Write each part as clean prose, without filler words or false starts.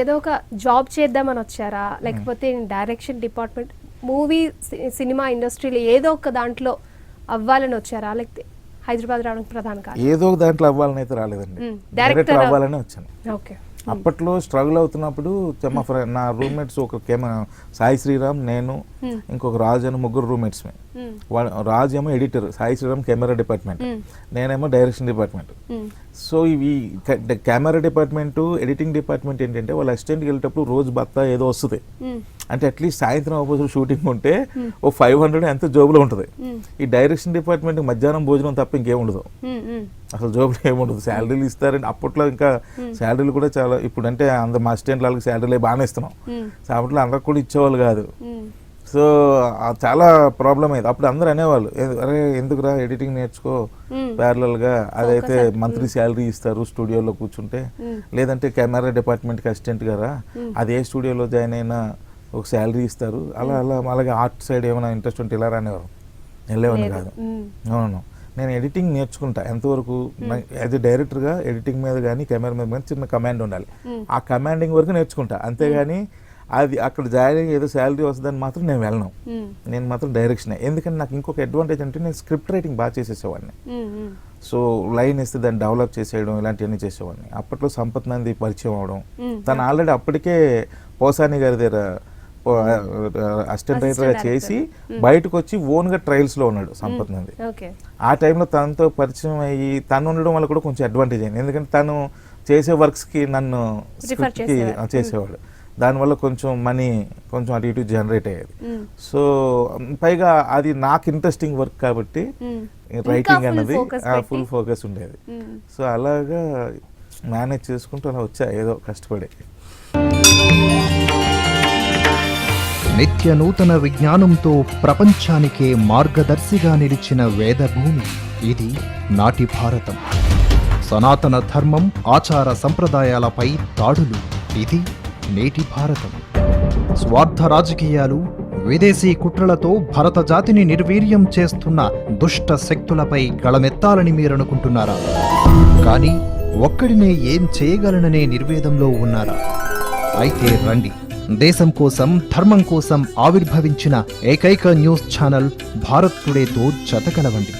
ఏదో ఒక జాబ్ చేద్దామని వచ్చారా, లేకపోతే డైరెక్షన్ డిపార్ట్మెంట్, మూవీ సినిమా ఇండస్ట్రీలో ఏదో ఒక దాంట్లో అవ్వాలని వచ్చారా, లేకపోతే హైదరాబాద్ రావడానికి ప్రధాన కారణం? ఏదో ఒక దాంట్లో అవ్వాలని అయితే రాలేదండి, డైరెక్టర్ అవ్వాలని వచ్చాను. ఓకే. అప్పట్లో స్ట్రగుల్ అవుతున్నప్పుడు నా రూమ్మేట్స్ ఒక సాయి శ్రీరామ్, నేను, ఇంకొక రాజు అని ముగ్గురు రూమ్మేట్స్. రాజు ఏమో editor, Sai Sriram camera department, నేనేమో డైరెక్షన్ డిపార్ట్మెంట్. సో ఇవి కెమెరా డిపార్ట్మెంట్, ఎడిటింగ్ డిపార్ట్మెంట్ ఏంటంటే వాళ్ళ అసిస్టెంట్కి వెళ్ళేటప్పుడు రోజు భత్తా ఏదో వస్తుంది, అంటే అట్లీస్ట్ సాయంత్రం అపోజిట్ షూటింగ్ ఉంటే ఓ 500 ఎంత జోబులో ఉంటుంది. ఈ డైరెక్షన్ డిపార్ట్మెంట్ మధ్యాహ్నం భోజనం తప్ప ఇంకేముండదు, అసలు జోబులో ఏముండదు. శాలరీలు ఇస్తారండి, అప్పట్లో ఇంకా శాలరీలు కూడా చాలా, ఇప్పుడు అంటే అందరు మా అసిస్టెంట్ వాళ్ళకి శాలరీలు బాగానే ఇస్తున్నాం, అప్పట్లో అందరికి కూడా ఇచ్చేవాళ్ళు కాదు. సో చాలా ప్రాబ్లం అయింది. అప్పుడు అందరూ అనేవాళ్ళు, అరే ఎందుకురా ఎడిటింగ్ నేర్చుకో ప్యారలల్గా, అదైతే మంత్లీ శాలరీ ఇస్తారు స్టూడియోలో కూర్చుంటే, లేదంటే కెమెరా డిపార్ట్మెంట్కి అసిస్టెంట్ గారా, అదే స్టూడియోలో జాయిన్ అయినా ఒక శాలరీ ఇస్తారు, అలాగే ఆర్ట్ సైడ్ ఏమైనా ఇంట్రెస్ట్ ఉంటే ఇలా రానేవారు, వెళ్ళేవాడిని కాదు. అవును, నేను ఎడిటింగ్ నేర్చుకుంటా ఎంతవరకు, యాజ్ ఎ డైరెక్టర్గా ఎడిటింగ్ మీద కానీ కెమెరా మీద కానీ చిన్న కమాండ్ ఉండాలి, ఆ కమాండింగ్ వరకు నేర్చుకుంటా, అంతేగాని అది అక్కడ జాయిన్ అయ్యి ఏదో శాలరీ వస్తుందని మాత్రం నేను వెళ్ళను. నేను మాత్రం డైరెక్షనే. ఎందుకంటే నాకు ఇంకొక అడ్వాంటేజ్ అంటే నేను స్క్రిప్ట్ రైటింగ్ బాగా చేసేసేవాడిని. సో లైన్ ఇస్తే దాన్ని డెవలప్ చేసేయడం ఇలాంటివన్నీ చేసేవాడిని. అప్పట్లో సంపత్ నంది పరిచయం అవడం, తను ఆల్రెడీ అప్పటికే పోసాని గారి దగ్గర అసిస్టెంట్ రైటర్గా చేసి బయటకు వచ్చి ఓన్గా ట్రయల్స్లో ఉన్నాడు సంపత్ నంది. ఆ టైంలో తనతో పరిచయం అయ్యి తను ఉండడం వల్ల కూడా కొంచెం అడ్వాంటేజ్ అయింది, ఎందుకంటే తను చేసే వర్క్స్కి నన్ను స్క్రిప్ట్కి చేసేవాడు, దానివల్ల కొంచెం మనీ కొంచెం అటు ఇటు జనరేట్ అయ్యేది. సో పైగా అది నాకు ఇంట్రెస్టింగ్ వర్క్ కాబట్టి రైటింగ్ అన్నది ఫుల్ ఫోకస్ ఉండేది. సో అలాగా మేనేజ్ చేసుకుంటూ అలా వచ్చా ఏదో కష్టపడి. నిత్య నూతన విజ్ఞానంతో ప్రపంచానికే మార్గదర్శిగా నిలిచిన వేదభూమి ఇది నాటి భారతం. సనాతన ధర్మం, ఆచార సంప్రదాయాలపై దాడులు ఇది నేటి భారతం. స్వార్థ రాజకీయాలు, విదేశీ కుట్రలతో భరత జాతిని నిర్వీర్యం చేస్తున్న దుష్ట శక్తులపై గళమెత్తాలని మీరనుకుంటున్నారా? కానీ ఒక్కడినే ఏం చేయగలననే నిర్వేదంలో ఉన్నారా? అయితే రండి, దేశం కోసం, ధర్మం కోసం ఆవిర్భవించిన ఏకైక న్యూస్ ఛానల్ భారత్ టుడేతో జతకలవండి.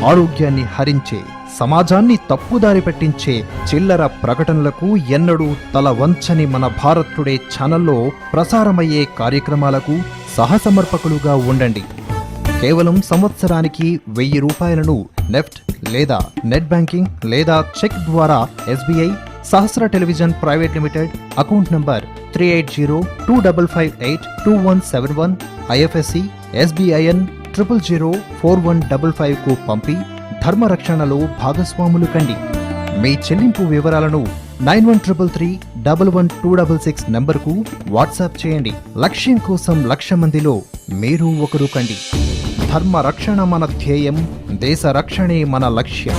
ఆరోగ్యాన్ని హరించే, సమాజాన్ని తప్పుదారి పట్టించే చిల్లర ప్రకటనలకు ఎన్నడూ తల వంచని మన భారత్ టుడే ఛానల్లో ప్రసారమయ్యే కార్యక్రమాలకు సహసమర్పకులుగా ఉండండి. కేవలం సంవత్సరానికి 1000 రూపాయలను నెఫ్ట్ లేదా నెట్ బ్యాంకింగ్ లేదా చెక్ ద్వారా SBI Sahasra television private limited account number 3805582171 IFSC SBIN 0004155 కు పంపి ధర్మరక్షణలో భాగస్వాములు కండి. మీ చెల్లింపు వివరాలను 9133311266 నంబర్కు వాట్సాప్ చేయండి. లక్ష్యం కోసం 1,00,000 మందిలో మీరు ఒకరు కండి. ధర్మ రక్షణ మన ధ్యేయం, దేశ రక్షణే మన లక్ష్యం.